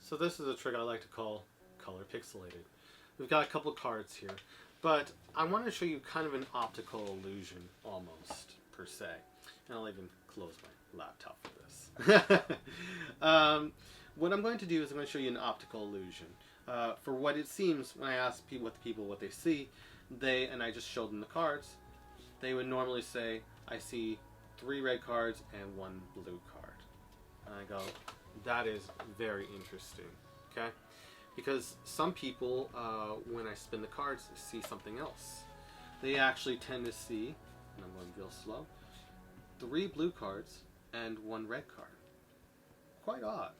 So this is a trick I like to call color pixelated. We've got a couple cards here, but I want to show you kind of an optical illusion almost, per se. And I'll even close my laptop for this. What I'm going to do is I'm going to show you an optical illusion. For what it seems, when I ask people what they see, and I just showed them the cards, they would normally say, I see 3 red cards and 1 blue card. And I go, that is very interesting, okay? Because some people, when I spin the cards, see something else. They actually tend to see, and I'm going real slow, 3 blue cards and 1 red card. Quite odd,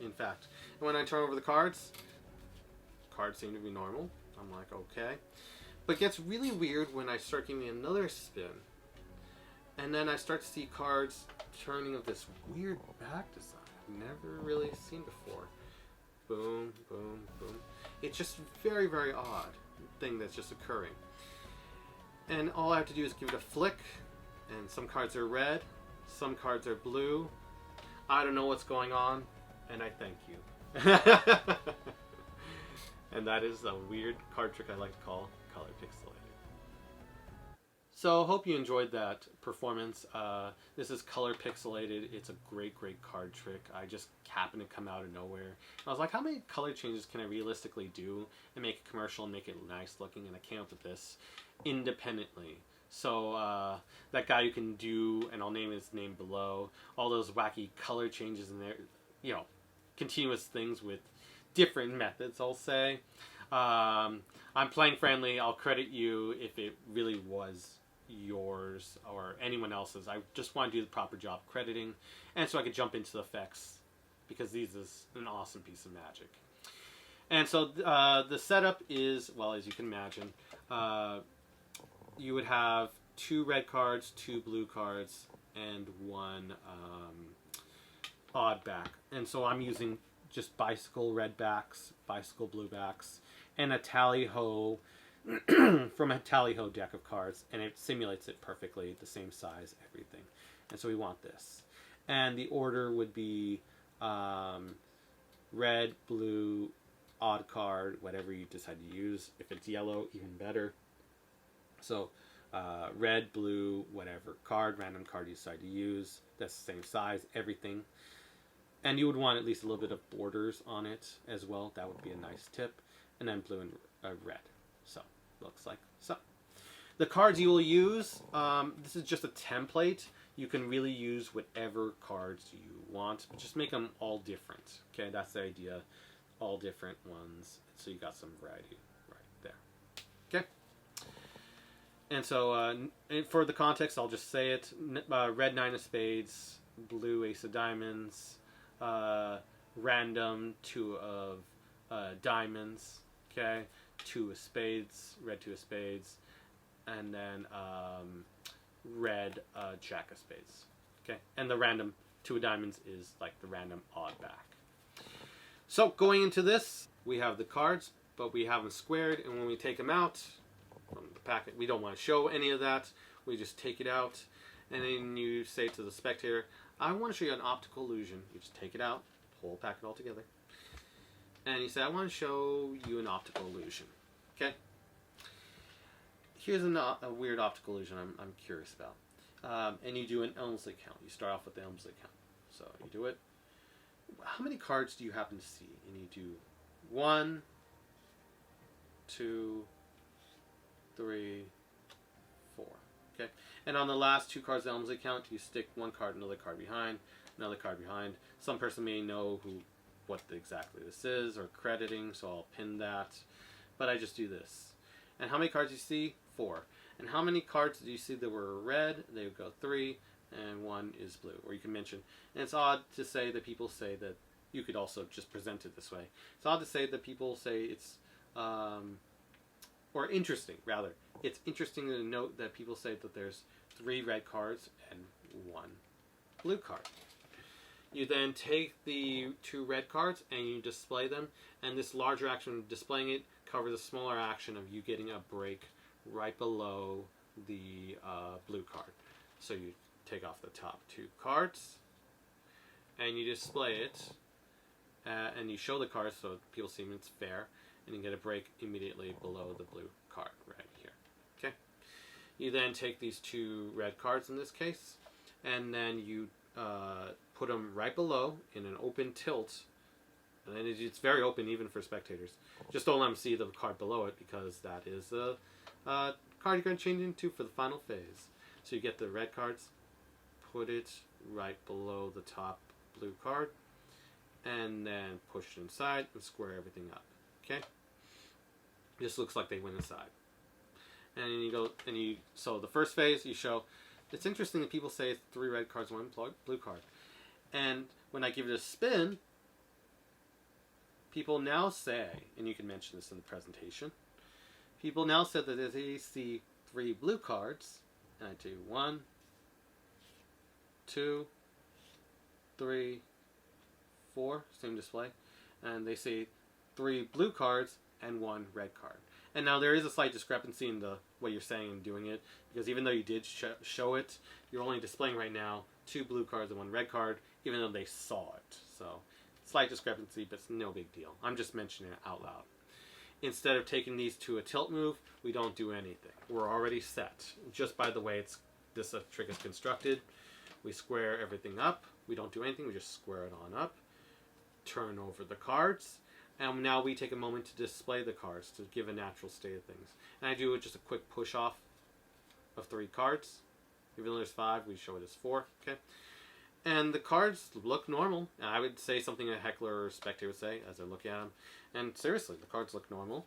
in fact. And when I turn over the cards seem to be normal. I'm like, okay. But it gets really weird when I start giving another spin. And then I start to see cards turning of this weird back design I've never really seen before. Boom, boom, boom. It's just very, very odd thing that's just occurring. And all I have to do is give it a flick, and some cards are red, some cards are blue. I don't know what's going on, and I thank you. And that is a weird card trick I like to call color pixelated. So I hope you enjoyed that performance. This is color pixelated. It's a great, great card trick. I just happened to come out of nowhere. And I was like, how many color changes can I realistically do and make it commercial and make it nice looking? And I came up with this independently. So that guy you can do, and I'll name his name below, all those wacky color changes in there, you know, continuous things with different methods, I'll say. I'm playing friendly. I'll credit you if it really was yours or anyone else's. I just want to do the proper job crediting, and so I could jump into the effects, because these is an awesome piece of magic. And so the setup is, well, as you can imagine, you would have 2 red cards, 2 blue cards, and 1 odd back. And so I'm using just bicycle red backs, bicycle blue backs, and a tally-ho from a tally-ho deck of cards, and it simulates it perfectly, the same size, everything. And so we want this. And the order would be red, blue, odd card, whatever you decide to use. If it's yellow, even better. So red, blue, whatever card, random card you decide to use. That's the same size, everything. And you would want at least a little bit of borders on it as well. That would be a nice tip. And then blue and red. So, looks like so. The cards you will use, this is just a template. You can really use whatever cards you want, but just make them all different. Okay, that's the idea. All different ones. So you got some variety right there. Okay. And so, for the context, I'll just say it. Red 9 of spades, blue ace of diamonds, random 2 of diamonds, okay, 2 of spades, red 2 of spades, and then red jack of spades, okay, and the random 2 of diamonds is like the random odd back. So going into this, we have the cards, but we have them squared, and when we take them out from the packet, we don't want to show any of that. We just take it out, and then you say to the spectator, I want to show you an optical illusion. You just take it out, whole packet all together, and you say, I want to show you an optical illusion. Okay? Here's a weird optical illusion I'm curious about. And you do an Elmsley count. You start off with the Elmsley count. So you do it. How many cards do you happen to see? And you do 1, 2, 3, 4. Okay? And on the last 2 cards of the Elmsley count, you stick 1 card, another card behind, another card behind. Some person may know what exactly this is, or crediting, so I'll pin that. But I just do this. And how many cards do you see? 4. And how many cards do you see that were red? They would go 3, and 1 is blue. Or you can mention. And it's odd to say that people say that, you could also just present it this way. It's odd to say that people say it's, or interesting, rather. It's interesting to note that people say that there's 3 red cards and 1 blue card. You then take the 2 red cards and you display them, and this larger action of displaying it covers a smaller action of you getting a break right below the blue card. So you take off the top 2 cards and you display it, and you show the cards so people see them, it's fair, and you get a break immediately below the blue card right here. Okay. You then take these 2 red cards in this case, and then you put them right below in an open tilt. And then it's very open even for spectators. Just don't let them see the card below it, because that is the card you're going to change into for the final phase. So you get the red cards, put it right below the top blue card, and then push it inside and square everything up. Okay? This looks like they went inside. And then you go, and so the first phase you show, it's interesting that people say it's 3 red cards, 1 blue card. And when I give it a spin, people now say, and you can mention this in the presentation, people now said that they see 3 blue cards, and I do 1, 2, 3, 4, same display, and they see 3 blue cards and 1 red card. And now there is a slight discrepancy in what you're saying and doing it, because even though you did show it, you're only displaying right now 2 blue cards and 1 red card, even though they saw it. So, slight discrepancy, but it's no big deal. I'm just mentioning it out loud. Instead of taking these to a tilt move, we don't do anything. We're already set. Just by the way this trick is constructed, we square everything up. We don't do anything, we just square it on up. Turn over the cards. And now we take a moment to display the cards to give a natural state of things. And I do just a quick push off of 3 cards. Even though there's 5, we show it as 4. Okay. And the cards look normal. And I would say something a heckler or spectator would say as I look at them. And seriously, the cards look normal.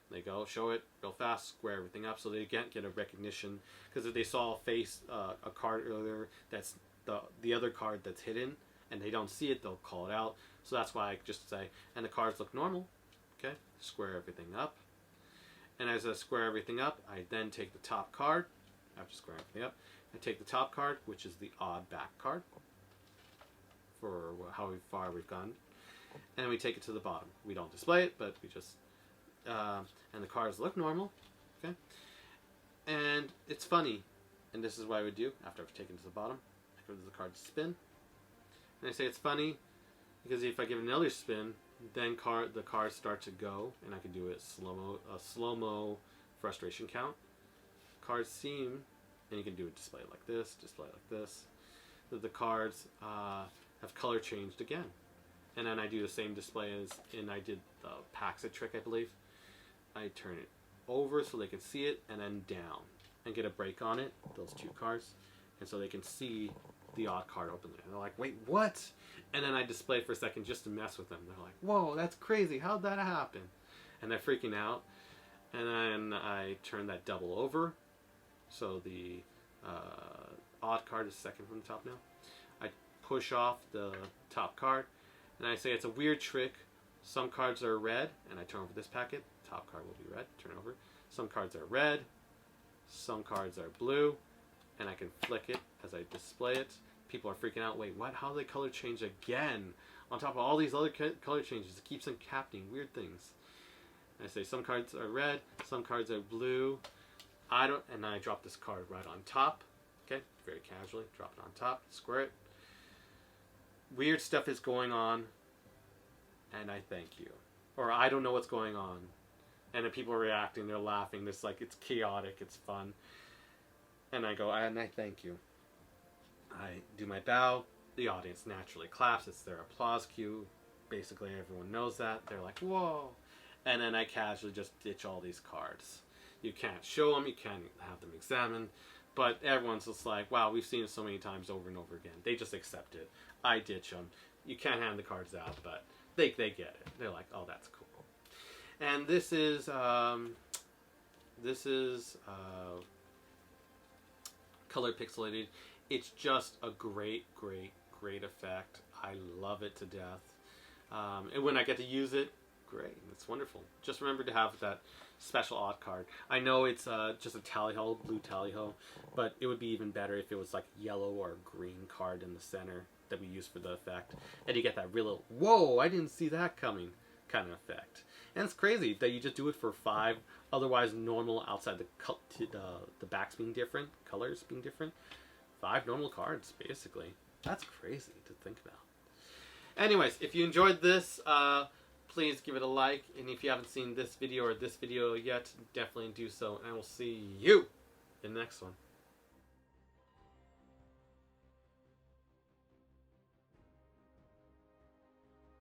They go, show it real fast, square everything up so they can't get a recognition. Because if they saw a card earlier that's the other card that's hidden, and they don't see it, they'll call it out. So that's why I just say, and the cards look normal. Okay, square everything up. And as I square everything up, I then take the top card. After squaring everything up, I take the top card, which is the odd back card, for how far we've gone. And we take it to the bottom. We don't display it, but we just, and the cards look normal. Okay, and it's funny, and this is what I would do after I've taken it to the bottom. I give the card a spin. And I say it's funny because if I give another spin, then the cards start to go, and I can do a slow-mo frustration count. Cards seem, and you can do a display like this, that the cards have color changed again. And then I do the same display as, and I did the Pixilated trick, I believe. I turn it over so they can see it, and then down, and get a break on it, those 2 cards, and so they can see the odd card openly. And they're like, wait, what? And then I display it for a second just to mess with them. They're like, whoa, that's crazy. How'd that happen? And they're freaking out. And then I turn that double over. So the odd card is second from the top now. I push off the top card. And I say it's a weird trick. Some cards are red. And I turn over this packet. Top card will be red. Turn over. Some cards are red. Some cards are blue. And I can flick it as I display it. People are freaking out. Wait, what? How do they color change again? On top of all these other color changes, it keeps on happening. Weird things. And I say some cards are red, some cards are blue. And then I drop this card right on top. Okay, very casually, drop it on top, square it. Weird stuff is going on, and I thank you. Or I don't know what's going on. And then people are reacting, they're laughing. It's like, it's chaotic, it's fun. And I go, and I thank you. I do my bow. The audience naturally claps. It's their applause cue. Basically, everyone knows that. They're like, whoa. And then I casually just ditch all these cards. You can't show them. You can't have them examined. But everyone's just like, wow, we've seen it so many times over and over again. They just accept it. I ditch them. You can't hand the cards out, but they get it. They're like, oh, that's cool. And this is color pixelated. It's just a great effect. I love it to death. And when I get to use it, great. It's wonderful. Just remember to have that special odd card. I know it's just a tally-ho, blue tally-ho, but it would be even better if it was like yellow or green card in the center that we use for the effect. And you get that real, whoa, I didn't see that coming kind of effect. And it's crazy that you just do it for 5, otherwise normal outside the backs being different, colors being different. 5 normal cards, basically. That's crazy to think about. Anyways, if you enjoyed this, please give it a like. And if you haven't seen this video or this video yet, definitely do so. And I will see you in the next one.